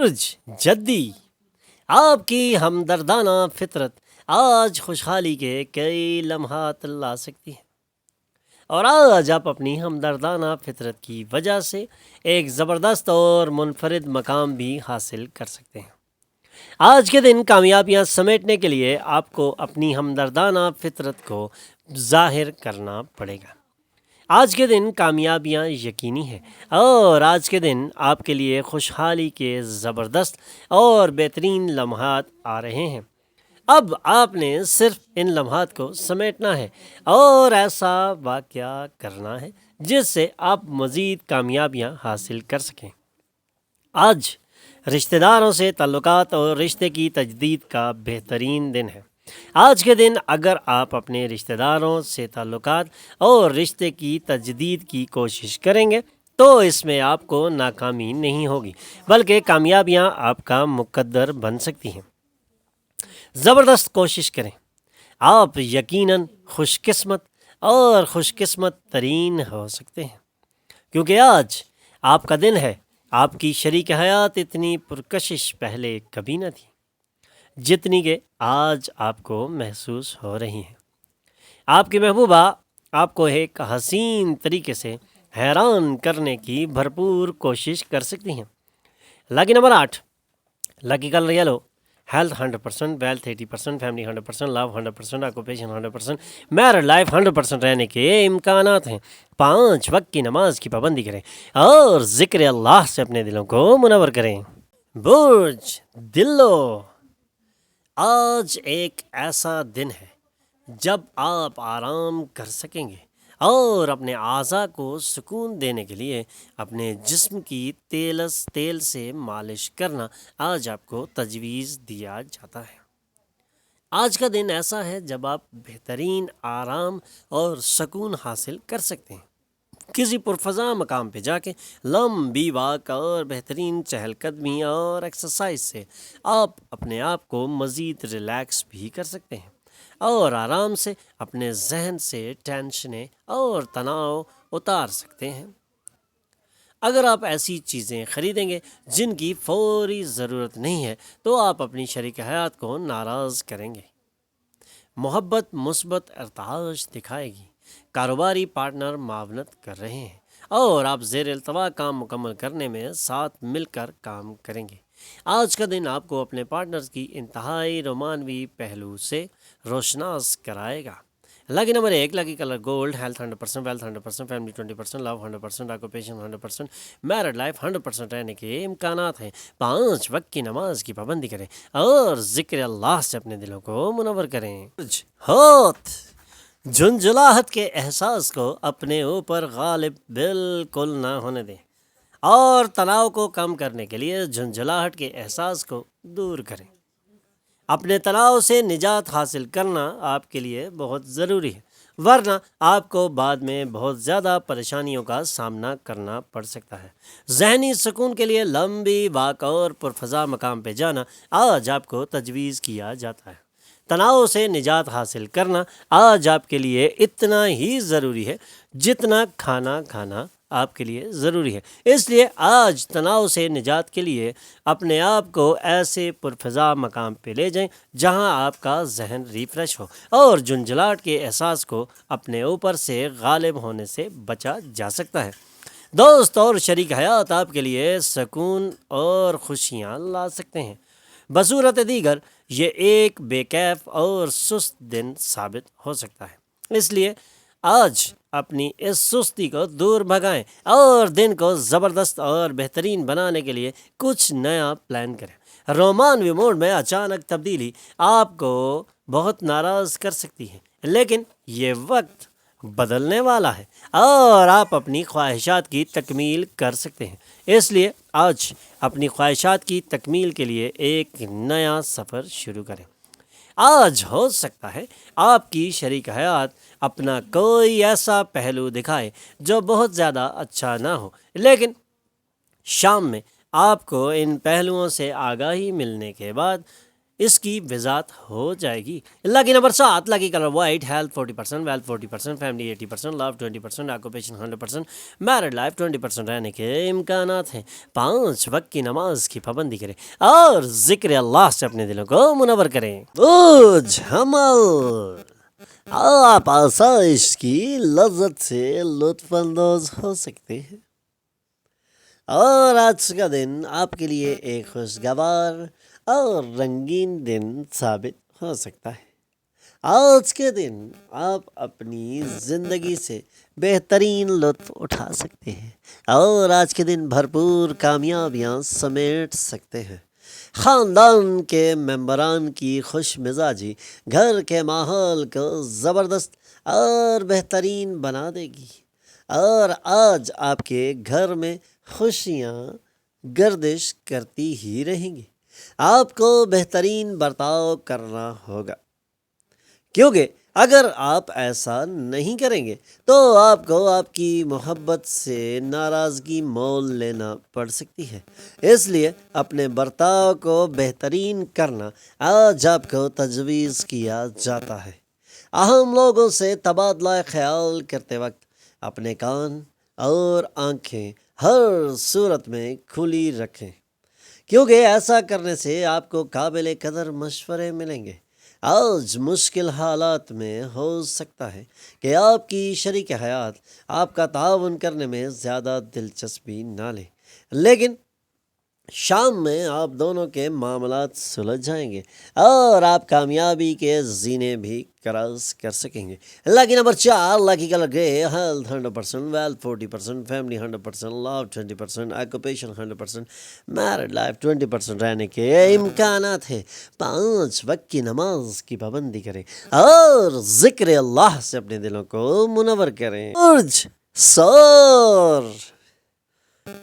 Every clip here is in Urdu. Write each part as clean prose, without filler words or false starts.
برج جدی، آپ کی ہمدردانہ فطرت آج خوشحالی کے کئی لمحات لا سکتی ہے، اور آج آپ اپنی ہمدردانہ فطرت کی وجہ سے ایک زبردست اور منفرد مقام بھی حاصل کر سکتے ہیں۔ آج کے دن کامیابیاں سمیٹنے کے لیے آپ کو اپنی ہمدردانہ فطرت کو ظاہر کرنا پڑے گا۔ آج کے دن کامیابیاں یقینی ہیں، اور آج کے دن آپ کے لیے خوشحالی کے زبردست اور بہترین لمحات آ رہے ہیں۔ اب آپ نے صرف ان لمحات کو سمیٹنا ہے اور ایسا واقعہ کرنا ہے جس سے آپ مزید کامیابیاں حاصل کر سکیں۔ آج رشتہ داروں سے تعلقات اور رشتے کی تجدید کا بہترین دن ہے۔ آج کے دن اگر آپ اپنے رشتہ داروں سے تعلقات اور رشتے کی تجدید کی کوشش کریں گے تو اس میں آپ کو ناکامی نہیں ہوگی، بلکہ کامیابیاں آپ کا مقدر بن سکتی ہیں۔ زبردست کوشش کریں، آپ یقیناً خوش قسمت ترین ہو سکتے ہیں، کیونکہ آج آپ کا دن ہے۔ آپ کی شریک حیات اتنی پرکشش پہلے کبھی نہ تھی جتنی کہ آج آپ کو محسوس ہو رہی ہیں۔ آپ کی محبوبہ آپ کو ایک حسین طریقے سے حیران کرنے کی بھرپور کوشش کر سکتی ہیں۔ Lucky number 8، lucky colour yellow, health 100%، wealth 80%، family 100%، love 100%، occupation 100%، married life 100% رہنے کے امکانات ہیں۔ 5 وقت کی نماز کی پابندی کریں اور ذکر اللہ سے اپنے دلوں کو منور کریں۔ برج دلو، آج ایک ایسا دن ہے جب آپ آرام کر سکیں گے اور اپنے اعضاء کو سکون دینے کے لیے اپنے جسم کی تیل سے مالش کرنا آج آپ کو تجویز دیا جاتا ہے۔ آج کا دن ایسا ہے جب آپ بہترین آرام اور سکون حاصل کر سکتے ہیں۔ کسی پرفضا مقام پہ جا کے لمبی واک اور بہترین چہل قدمی اور ایکسرسائز سے آپ اپنے آپ کو مزید ریلیکس بھی کر سکتے ہیں اور آرام سے اپنے ذہن سے ٹینشنیں اور تناؤ اتار سکتے ہیں۔ اگر آپ ایسی چیزیں خریدیں گے جن کی فوری ضرورت نہیں ہے تو آپ اپنی شریک حیات کو ناراض کریں گے۔ محبت مثبت ارتعاش دکھائے گی، کاروباری پارٹنر معاونت کر رہے ہیں اور آپ زیر التوا کام مکمل کرنے میں ساتھ مل کر کام کریں گے۔ آج کا دن آپ کو اپنے پارٹنرز کی انتہائی رومانوی پہلو سے روشناس کرائے گا۔ Lucky number 1، lucky colour gold, health 100%، wealth 100%، family 20%، love 100%، occupation 100%، married life 100% رہنے کے امکانات ہیں۔ 5 وقت کی نماز کی پابندی کریں اور ذکر اللہ سے اپنے دلوں کو منور کریں۔ ہوت، جھنجھلاہٹ کے احساس کو اپنے اوپر غالب بالکل نہ ہونے دیں اور تناؤ کو کم کرنے کے لیے جھنجھلاہٹ کے احساس کو دور کریں۔ اپنے تناؤ سے نجات حاصل کرنا آپ کے لیے بہت ضروری ہے، ورنہ آپ کو بعد میں بہت زیادہ پریشانیوں کا سامنا کرنا پڑ سکتا ہے۔ ذہنی سکون کے لیے لمبی واک اور پرفضا مقام پہ جانا آج آپ کو تجویز کیا جاتا ہے۔ تناؤ سے نجات حاصل کرنا آج آپ کے لیے اتنا ہی ضروری ہے جتنا کھانا کھانا آپ کے لیے ضروری ہے۔ اس لیے آج تناؤ سے نجات کے لیے اپنے آپ کو ایسے پرفضا مقام پہ لے جائیں جہاں آپ کا ذہن ریفریش ہو اور جھنجھلاہٹ کے احساس کو اپنے اوپر سے غالب ہونے سے بچا جا سکتا ہے۔ دوست اور شریک حیات آپ کے لیے سکون اور خوشیاں لا سکتے ہیں۔ بصورت دیگر یہ ایک بے کیف اور سست دن ثابت ہو سکتا ہے، اس لیے آج اپنی اس سستی کو دور بھگائیں اور دن کو زبردست اور بہترین بنانے کے لیے کچھ نیا پلان کریں۔ رومانوی موڈ میں اچانک تبدیلی آپ کو بہت ناراض کر سکتی ہے، لیکن یہ وقت بدلنے والا ہے اور آپ اپنی خواہشات کی تکمیل کر سکتے ہیں۔ اس لیے آج اپنی خواہشات کی تکمیل کے لیے ایک نیا سفر شروع کریں۔ آج ہو سکتا ہے آپ کی شریک حیات اپنا کوئی ایسا پہلو دکھائے جو بہت زیادہ اچھا نہ ہو، لیکن شام میں آپ کو ان پہلوؤں سے آگاہی ملنے کے بعد اس کی وضاحت ہو جائے گی۔ Lucky number 7، lucky colour white, health 40%، wealth 40%، family 80%، love 20%، occupation 100%، married life 20% رہنے کے امکانات ہیں۔ 5 وقت کی نماز کی پابندی کریں اور ذکر اللہ سے اپنے دلوں کو منور کریں۔ بوجھ حمل، آپ آسائش کی لذت سے لطف اندوز ہو سکتے ہیں اور آج کا دن آپ کے لیے ایک خوشگوار اور رنگین دن ثابت ہو سکتا ہے۔ آج کے دن آپ اپنی زندگی سے بہترین لطف اٹھا سکتے ہیں اور آج کے دن بھرپور کامیابیاں سمیٹ سکتے ہیں۔ خاندان کے ممبران کی خوش مزاجی گھر کے ماحول کو زبردست اور بہترین بنا دے گی اور آج آپ کے گھر میں خوشیاں گردش کرتی ہی رہیں گی۔ آپ کو بہترین برتاؤ کرنا ہوگا، کیونکہ اگر آپ ایسا نہیں کریں گے تو آپ کو آپ کی محبت سے ناراضگی مول لینا پڑ سکتی ہے۔ اس لیے اپنے برتاؤ کو بہترین کرنا آج آپ کو تجویز کیا جاتا ہے۔ اہم لوگوں سے تبادلہ خیال کرتے وقت اپنے کان اور آنکھیں ہر صورت میں کھلی رکھیں، کیونکہ ایسا کرنے سے آپ کو قابل قدر مشورے ملیں گے۔ آج مشکل حالات میں ہو سکتا ہے کہ آپ کی شریک حیات آپ کا تعاون کرنے میں زیادہ دلچسپی نہ لے، لیکن شام میں آپ دونوں کے معاملات سلجھ جائیں گے اور آپ کامیابی کے زینے بھی کراس کر سکیں گے۔ لکی نمبر 4، لکی کلر گرے، ہیلتھ 100%، ویلتھ 40%، فیملی 100%، لو 20%، آکوپیشن 100%، میرڈ لائف 20% رہنے کے امکانات ہیں۔ 5 وقت کی نماز کی پابندی کریں اور ذکر اللہ سے اپنے دلوں کو منور کریں۔ سور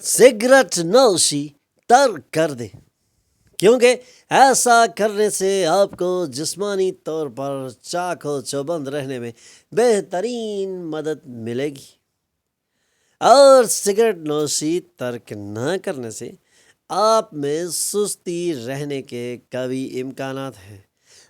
سگریٹ نوشی ترک کر دیں، کیونکہ ایسا کرنے سے آپ کو جسمانی طور پر چاق و چوبند رہنے میں بہترین مدد ملے گی اور سگریٹ نوشی ترک نہ کرنے سے آپ میں سستی رہنے کے قوی امکانات ہیں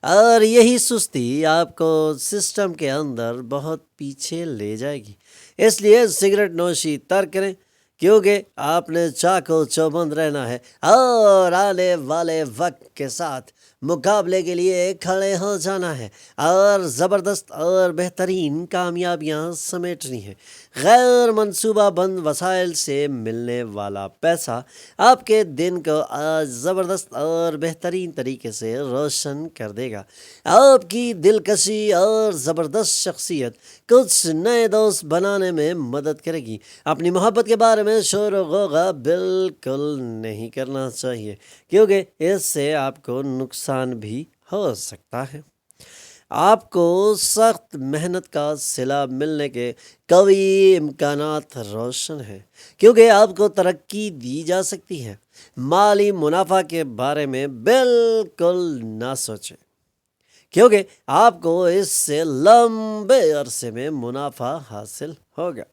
اور یہی سستی آپ کو سسٹم کے اندر بہت پیچھے لے جائے گی۔ اس لیے سگریٹ نوشی ترک کریں، کیونکہ آپ نے چاق و چوبند رہنا ہے اور آنے والے وقت کے ساتھ مقابلے کے لیے کھڑے ہو جانا ہے اور زبردست اور بہترین کامیابیاں سمیٹنی ہیں۔ غیر منصوبہ بند وسائل سے ملنے والا پیسہ آپ کے دن کو آج زبردست اور بہترین طریقے سے روشن کر دے گا۔ آپ کی دلکشی اور زبردست شخصیت کچھ نئے دوست بنانے میں مدد کرے گی۔ اپنی محبت کے بارے میں شور و غوغا بالکل نہیں کرنا چاہیے، کیونکہ اس سے آپ کو نقصان بھی ہو سکتا ہے۔ آپ کو سخت محنت کا صلہ ملنے کے قوی امکانات روشن ہیں، کیونکہ آپ کو ترقی دی جا سکتی ہے۔ مالی منافع کے بارے میں بالکل نہ سوچیں، کیونکہ آپ کو اس سے لمبے عرصے میں منافع حاصل ہوگا۔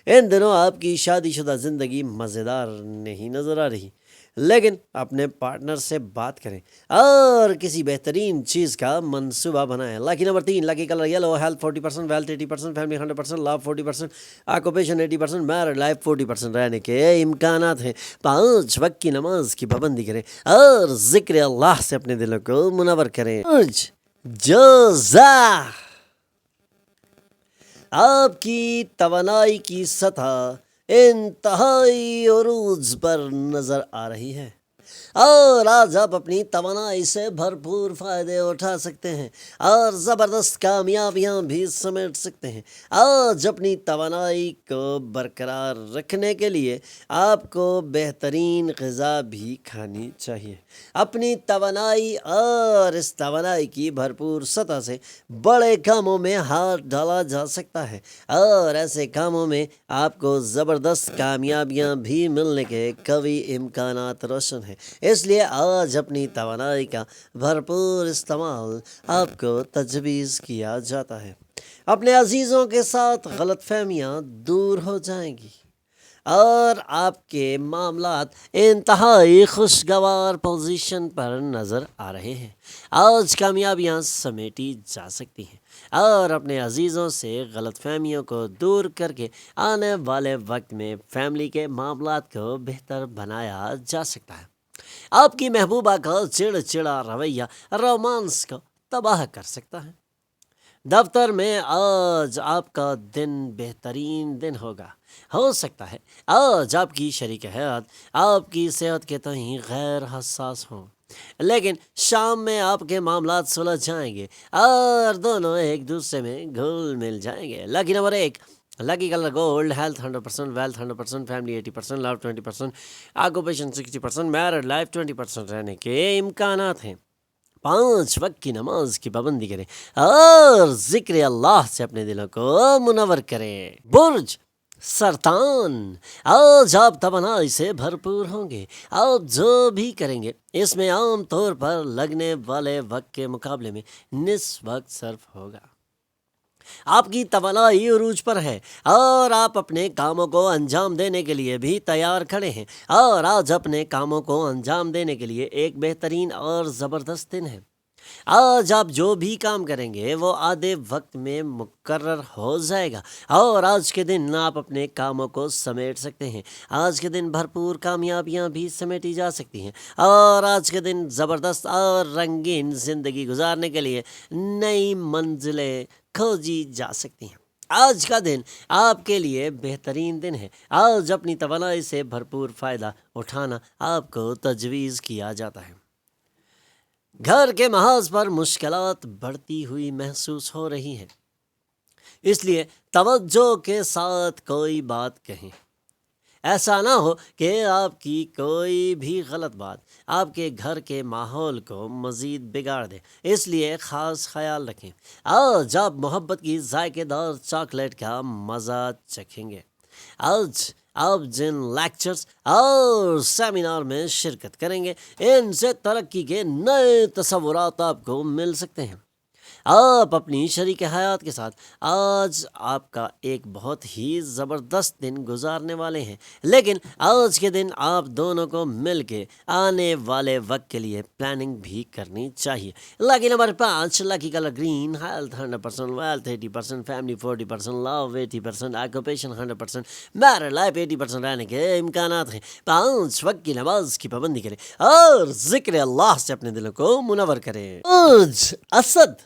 ان دنوں آپ کی شادی شدہ زندگی مزیدار نہیں نظر آ رہی، لیکن اپنے پارٹنر سے بات کریں اور کسی بہترین چیز کا منصوبہ بنائیں۔ Lucky number 3، lucky colour yellow, health 40%، wealth 80%، family 100%، love 40%، occupation 80%، married life 40% رہنے کے امکانات ہیں۔ 5 وقت کی نماز کی پابندی کریں اور ذکر اللہ سے اپنے دلوں کو منور کریں۔ جوزا، آپ کی توانائی کی سطح انتہائی عروج پر نظر آ رہی ہے اور آج آپ اپنی توانائی سے بھرپور فائدے اٹھا سکتے ہیں اور زبردست کامیابیاں بھی سمیٹ سکتے ہیں۔ آج اپنی توانائی کو برقرار رکھنے کے لیے آپ کو بہترین غذا بھی کھانی چاہیے۔ اپنی توانائی اور اس توانائی کی بھرپور سطح سے بڑے کاموں میں ہاتھ ڈالا جا سکتا ہے اور ایسے کاموں میں آپ کو زبردست کامیابیاں بھی ملنے کے قوی امکانات روشن ہیں۔ اس لیے آج اپنی توانائی کا بھرپور استعمال آپ کو تجویز کیا جاتا ہے۔ اپنے عزیزوں کے ساتھ غلط فہمیاں دور ہو جائیں گی اور آپ کے معاملات انتہائی خوشگوار پوزیشن پر نظر آ رہے ہیں۔ آج کامیابیاں سمیٹی جا سکتی ہیں اور اپنے عزیزوں سے غلط فہمیوں کو دور کر کے آنے والے وقت میں فیملی کے معاملات کو بہتر بنایا جا سکتا ہے۔ آپ کی محبوبہ کا چڑچڑا رویہ رومانس کو تباہ کر سکتا ہے۔ دفتر میں آج آپ کا دن بہترین دن ہوگا۔ ہو سکتا ہے آج آپ کی شریک حیات آپ کی صحت کے تئیں غیر حساس ہوں، لیکن شام میں آپ کے معاملات سلجھ جائیں گے اور دونوں ایک دوسرے میں گھل مل جائیں گے۔ Lucky number 1، lucky colour gold, health 100%، wealth 100%، family 80%، love 20%، occupation 60%، married life 20% رہنے کے امکانات ہیں۔ 5 وقت کی نماز کی پابندی کریں اور ذکر اللہ سے اپنے دلوں کو منور کریں۔ برج سرطان، آج آپ توانائی سے بھرپور ہوں گے۔ آپ جو بھی کریں گے اس میں عام طور پر لگنے والے وقت کے مقابلے میں نصف وقت صرف ہوگا۔ آپ کی توانائی عروج پر ہے اور آپ اپنے کاموں کو انجام دینے کے لیے بھی تیار کھڑے ہیں، اور آج اپنے کاموں کو انجام دینے کے لیے ایک بہترین اور زبردست دن ہے۔ آج آپ جو بھی کام کریں گے وہ آدھے وقت میں مقرر ہو جائے گا، اور آج کے دن آپ اپنے کاموں کو سمیٹ سکتے ہیں۔ آج کے دن بھرپور کامیابیاں بھی سمیٹی جا سکتی ہیں، اور آج کے دن زبردست اور رنگین زندگی گزارنے کے لیے نئی منزلیں کھوجی جا سکتی ہیں۔ آج کا دن آپ کے لیے بہترین دن ہے۔ آج اپنی توانائی سے بھرپور فائدہ اٹھانا آپ کو تجویز کیا جاتا ہے۔ گھر کے محاذ پر مشکلات بڑھتی ہوئی محسوس ہو رہی ہیں، اس لیے توجہ کے ساتھ کوئی بات کہیں۔ ایسا نہ ہو کہ آپ کی کوئی بھی غلط بات آپ کے گھر کے ماحول کو مزید بگاڑ دے، اس لیے خاص خیال رکھیں۔ آج آپ محبت کی ذائقے دار چاکلیٹ کا مزہ چکھیں گے۔ آج آپ جن لیکچرز اور سیمینار میں شرکت کریں گے ان سے ترقی کے نئے تصورات آپ کو مل سکتے ہیں۔ آپ اپنی شریک حیات کے ساتھ آج آپ کا ایک بہت ہی زبردست دن گزارنے والے ہیں، لیکن آج کے دن آپ دونوں کو مل کے آنے والے وقت کے لیے پلاننگ بھی کرنی چاہیے۔ Lucky number 5، lucky colour green, health 100%، wealth 80%، family 40%، love 80%، occupation 100%، married life 80% رہنے کے امکانات ہیں۔ 5 وقت کی نماز کی پابندی کریں اور ذکر اللہ سے اپنے دلوں کو منور کریں۔ آج اسد،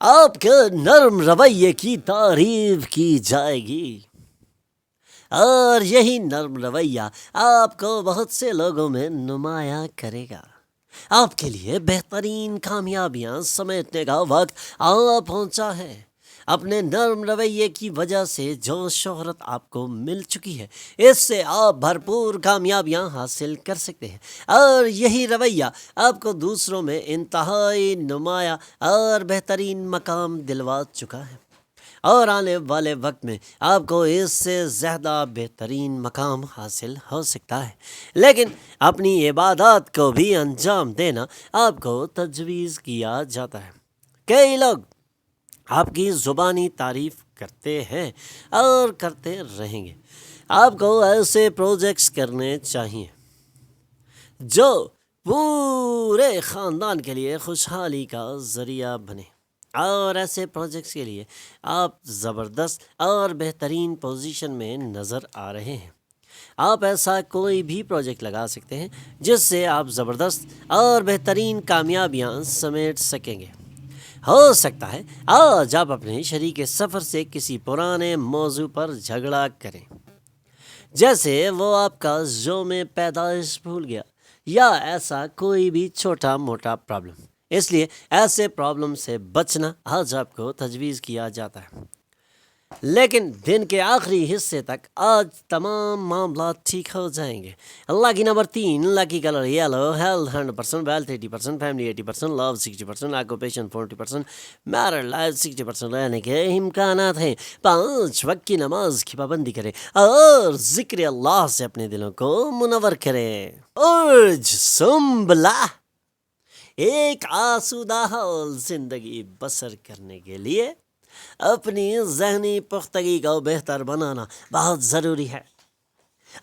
آپ کے نرم رویے کی تعریف کی جائے گی، اور یہی نرم رویہ آپ کو بہت سے لوگوں میں نمایاں کرے گا۔ آپ کے لیے بہترین کامیابیاں سمیٹنے کا وقت آ پہنچا ہے۔ اپنے نرم رویے کی وجہ سے جو شہرت آپ کو مل چکی ہے اس سے آپ بھرپور کامیابیاں حاصل کر سکتے ہیں، اور یہی رویہ آپ کو دوسروں میں انتہائی نمایاں اور بہترین مقام دلوا چکا ہے، اور آنے والے وقت میں آپ کو اس سے زیادہ بہترین مقام حاصل ہو سکتا ہے۔ لیکن اپنی عبادات کو بھی انجام دینا آپ کو تجویز کیا جاتا ہے۔ کئی لوگ آپ کی زبانی تعریف کرتے ہیں اور کرتے رہیں گے۔ آپ کو ایسے پروجیکٹس کرنے چاہیے جو پورے خاندان کے لیے خوشحالی کا ذریعہ بنے، اور ایسے پروجیکٹس کے لیے آپ زبردست اور بہترین پوزیشن میں نظر آ رہے ہیں۔ آپ ایسا کوئی بھی پروجیکٹ لگا سکتے ہیں جس سے آپ زبردست اور بہترین کامیابیاں سمیٹ سکیں گے۔ ہو سکتا ہے آج آپ اپنے شریک سفر سے کسی پرانے موضوع پر جھگڑا کریں، جیسے وہ آپ کا یوم پیدائش بھول گیا یا ایسا کوئی بھی چھوٹا موٹا پرابلم۔ اس لیے ایسے پرابلم سے بچنا آج آپ کو تجویز کیا جاتا ہے، لیکن دن کے آخری حصے تک آج تمام معاملات ٹھیک ہو جائیں گے۔ Lucky number 3، lucky colour yellow, health 100%، wealth 80%، family 80%، love 60%، occupation 40%، married life 60% رہنے کے امکانات ہیں۔ 5 وقت کی نماز کی پابندی کریں اور ذکر اللہ سے اپنے دلوں کو منور کریں۔ برج سنبلہ، ایک آسودہ حال زندگی بسر کرنے کے لیے اپنی ذہنی پختگی کو بہتر بنانا بہت ضروری ہے۔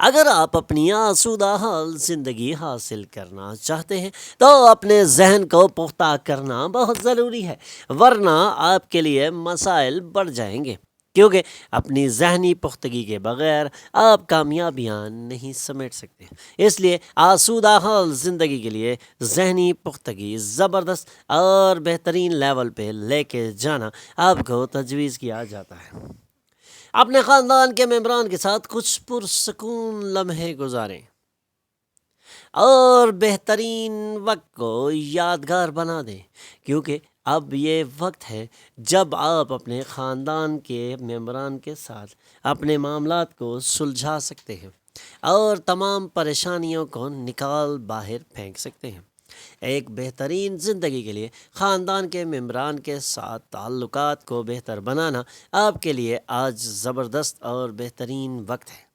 اگر آپ اپنی آسودہ حال زندگی حاصل کرنا چاہتے ہیں تو اپنے ذہن کو پختہ کرنا بہت ضروری ہے، ورنہ آپ کے لیے مسائل بڑھ جائیں گے، کیونکہ اپنی ذہنی پختگی کے بغیر آپ کامیابیاں نہیں سمیٹ سکتے۔ اس لیے آسودہ حال زندگی کے لیے ذہنی پختگی زبردست اور بہترین لیول پہ لے کے جانا آپ کو تجویز کیا جاتا ہے۔ اپنے خاندان کے ممبران کے ساتھ کچھ پرسکون لمحے گزاریں اور بہترین وقت کو یادگار بنا دیں، کیونکہ اب یہ وقت ہے جب آپ اپنے خاندان کے ممبران کے ساتھ اپنے معاملات کو سلجھا سکتے ہیں اور تمام پریشانیوں کو نکال باہر پھینک سکتے ہیں۔ ایک بہترین زندگی کے لیے خاندان کے ممبران کے ساتھ تعلقات کو بہتر بنانا آپ کے لیے آج زبردست اور بہترین وقت ہے۔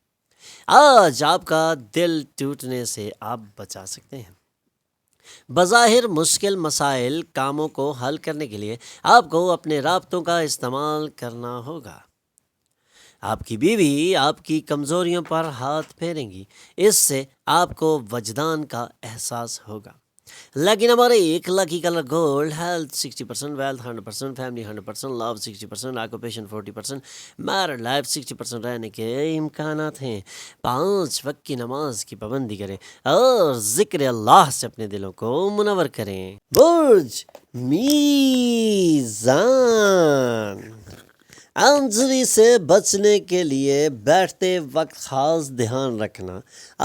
آج آپ کا دل ٹوٹنے سے آپ بچا سکتے ہیں۔ بظاہر مشکل مسائل کاموں کو حل کرنے کے لیے آپ کو اپنے رابطوں کا استعمال کرنا ہوگا۔ آپ کی بیوی آپ کی کمزوریوں پر ہاتھ پھیریں گی، اس سے آپ کو وجدان کا احساس ہوگا۔ لیکن ہمارے ایک lucky colour gold health 60%، wealth 100%، family 100%، love 60%، occupation 40%، married life 60% رہنے کے امکانات ہیں۔ 5 وقت کی نماز کی پابندی کریں اور ذکر اللہ سے اپنے دلوں کو منور کریں۔ برج میزان، انجری سے بچنے کے لیے بیٹھتے وقت خاص دھیان رکھنا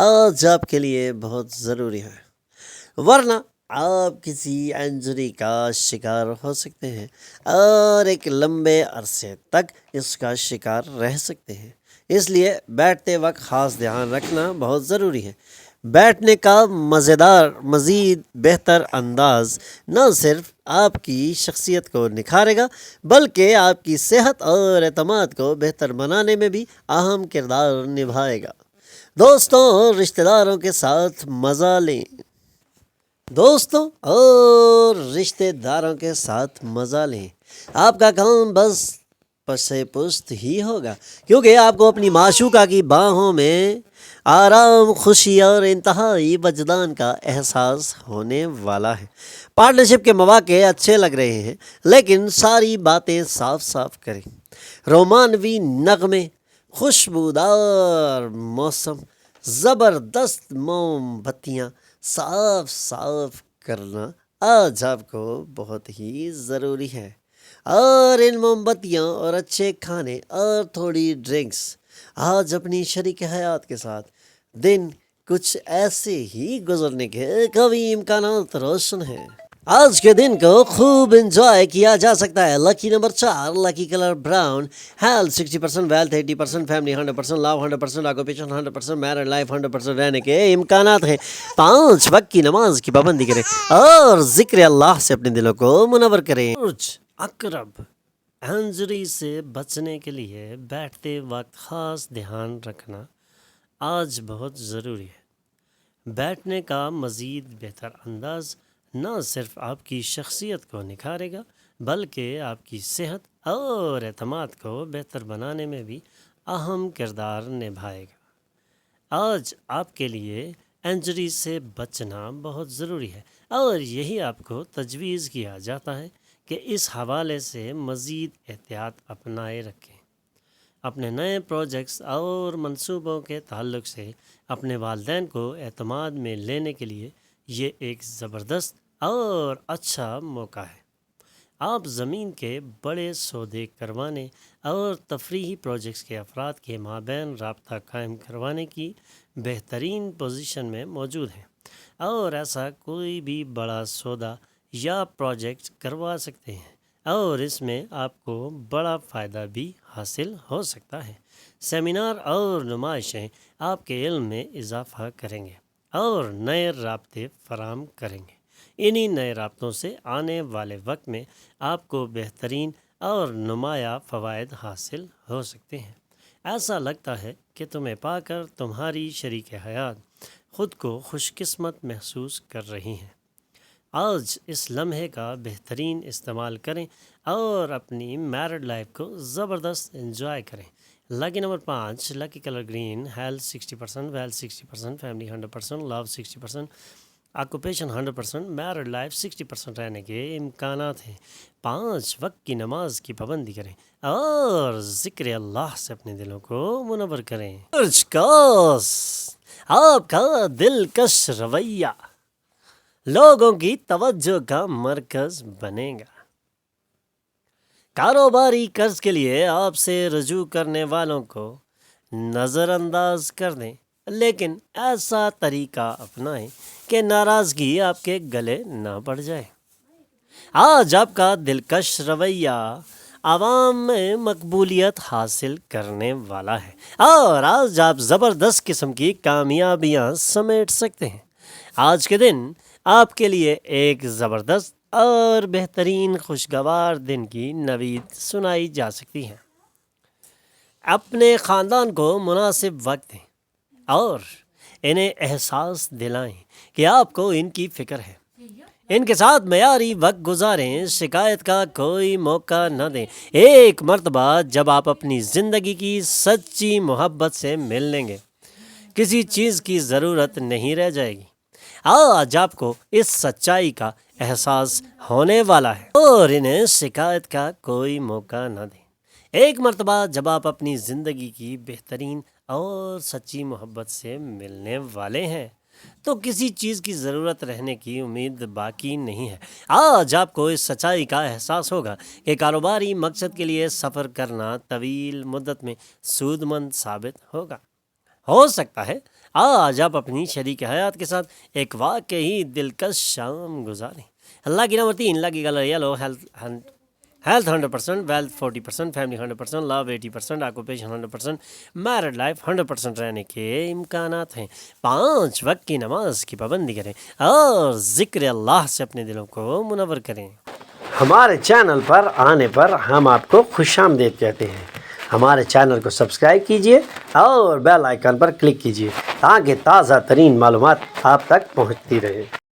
آج آپ کے لیے بہت ضروری ہے، ورنہ آپ کسی انجری کا شکار ہو سکتے ہیں اور ایک لمبے عرصے تک اس کا شکار رہ سکتے ہیں۔ اس لیے بیٹھتے وقت خاص دھیان رکھنا بہت ضروری ہے۔ بیٹھنے کا مزید بہتر انداز نہ صرف آپ کی شخصیت کو نکھارے گا بلکہ آپ کی صحت اور اعتماد کو بہتر بنانے میں بھی اہم کردار نبھائے گا۔ دوستوں اور رشتہ داروں کے ساتھ مزہ لیں۔ دوستوں اور رشتہ داروں کے ساتھ مزہ لیں۔ آپ کا کام بس پسے پشت ہی ہوگا، کیونکہ آپ کو اپنی معشوقہ کی باہوں میں آرام، خوشی اور انتہائی وجدان کا احساس ہونے والا ہے۔ پارٹنرشپ کے مواقع اچھے لگ رہے ہیں، لیکن ساری باتیں صاف صاف کریں۔ رومانوی نغمے، خوشبودار موسم، زبردست موم بتیاں صاف صاف کرنا آج آپ کو بہت ہی ضروری ہے، اور ان موم بتیاں اور اچھے کھانے اور تھوڑی ڈرنکس آج اپنی شریک حیات کے ساتھ دن کچھ ایسے ہی گزرنے کے کبھی امکانات روشن ہیں۔ آج کے دن کو خوب انجوائے کیا جا سکتا ہے۔ Lucky number 4، lucky colour brown, health 60%، wealth 80%، family 100%، love 100%، occupation 100%، married life 100% رہنے کے امکانات ہیں۔ 5 وقت کی نماز کی پابندی کریں اور ذکر اللہ سے اپنے دلوں کو منور کریں۔ عقرب، انجری سے بچنے کے لیے بیٹھتے وقت خاص دھیان رکھنا آج بہت ضروری ہے۔ بیٹھنے کا مزید بہتر انداز نہ صرف آپ کی شخصیت کو نکھارے گا بلکہ آپ کی صحت اور اعتماد کو بہتر بنانے میں بھی اہم کردار نبھائے گا۔ آج آپ کے لیے انجری سے بچنا بہت ضروری ہے اور یہی آپ کو تجویز کیا جاتا ہے کہ اس حوالے سے مزید احتیاط اپنائے رکھیں۔ اپنے نئے پروجیکٹس اور منصوبوں کے تعلق سے اپنے والدین کو اعتماد میں لینے کے لیے یہ ایک زبردست اور اچھا موقع ہے۔ آپ زمین کے بڑے سودے کروانے اور تفریحی پروجیکٹس کے افراد کے مابین رابطہ قائم کروانے کی بہترین پوزیشن میں موجود ہیں اور ایسا کوئی بھی بڑا سودا یا پروجیکٹ کروا سکتے ہیں اور اس میں آپ کو بڑا فائدہ بھی حاصل ہو سکتا ہے۔ سیمینار اور نمائشیں آپ کے علم میں اضافہ کریں گے اور نئے رابطے فراہم کریں گے۔ انہی نئے رابطوں سے آنے والے وقت میں آپ کو بہترین اور نمایاں فوائد حاصل ہو سکتے ہیں۔ ایسا لگتا ہے کہ تمہیں پا کر تمہاری شریک حیات خود کو خوش قسمت محسوس کر رہی ہیں۔ آج اس لمحے کا بہترین استعمال کریں اور اپنی میرڈ لائف کو زبردست انجوائے کریں۔ Lucky number 5، lucky colour green, health 60%، wealth 60%، family 100%، love 60%، occupation 100%، married life 60% رہنے کے امکانات ہیں۔ 5 وقت کی نماز کی پابندی کریں اور ذکر اللہ سے اپنے دلوں کو منور کریں۔ آپ کا دلکش رویہ لوگوں کی توجہ کا مرکز بنے گا۔ کاروباری قرض کے لیے آپ سے رجوع کرنے والوں کو نظر انداز کر دیں، لیکن ایسا طریقہ اپنائیں کہ ناراضگی آپ کے گلے نہ پڑ جائے۔ آج آپ کا دلکش رویہ عوام میں مقبولیت حاصل کرنے والا ہے اور آج آپ زبردست قسم کی کامیابیاں سمیٹ سکتے ہیں۔ آج کے دن آپ کے لیے ایک زبردست اور بہترین خوشگوار دن کی نوید سنائی جا سکتی ہے۔ اپنے خاندان کو مناسب وقت دیں اور انہیں احساس دلائیں کہ آپ کو ان کی فکر ہے۔ ان کے ساتھ معیاری وقت گزاریں، شکایت کا کوئی موقع نہ دیں۔ ایک مرتبہ جب آپ اپنی زندگی کی سچی محبت سے مل لیں گے، کسی چیز کی ضرورت نہیں رہ جائے گی۔ آج آپ کو اس سچائی کا احساس ہونے والا ہے اور انہیں شکایت کا کوئی موقع نہ دیں۔ ایک مرتبہ جب آپ اپنی زندگی کی بہترین اور سچی محبت سے ملنے والے ہیں تو کسی چیز کی ضرورت رہنے کی امید باقی نہیں ہے۔ آج آپ کو اس سچائی کا احساس ہوگا کہ کاروباری مقصد کے لیے سفر کرنا طویل مدت میں سود مند ثابت ہوگا۔ ہو سکتا ہے آج آپ اپنی شریک حیات کے ساتھ ایک واقعی دلکش شام گزاریں۔ اللہ کی نمبر 3، اللہ کی colour yellow, health 100%، wealth 40%، family 100%، لو 80%، آکوپیشن 100%، میرڈ لائف 100% رہنے کے امکانات ہیں۔ 5 وقت کی نماز کی پابندی کریں اور ذکر اللہ سے اپنے دلوں کو منور کریں۔ ہمارے چینل پر آنے پر ہم آپ کو خوش آمدید کہتے ہیں۔ ہمارے چینل کو سبسکرائب کیجئے اور بیل آئیکن پر کلک کیجئے تاکہ تازہ ترین معلومات آپ تک پہنچتی رہے۔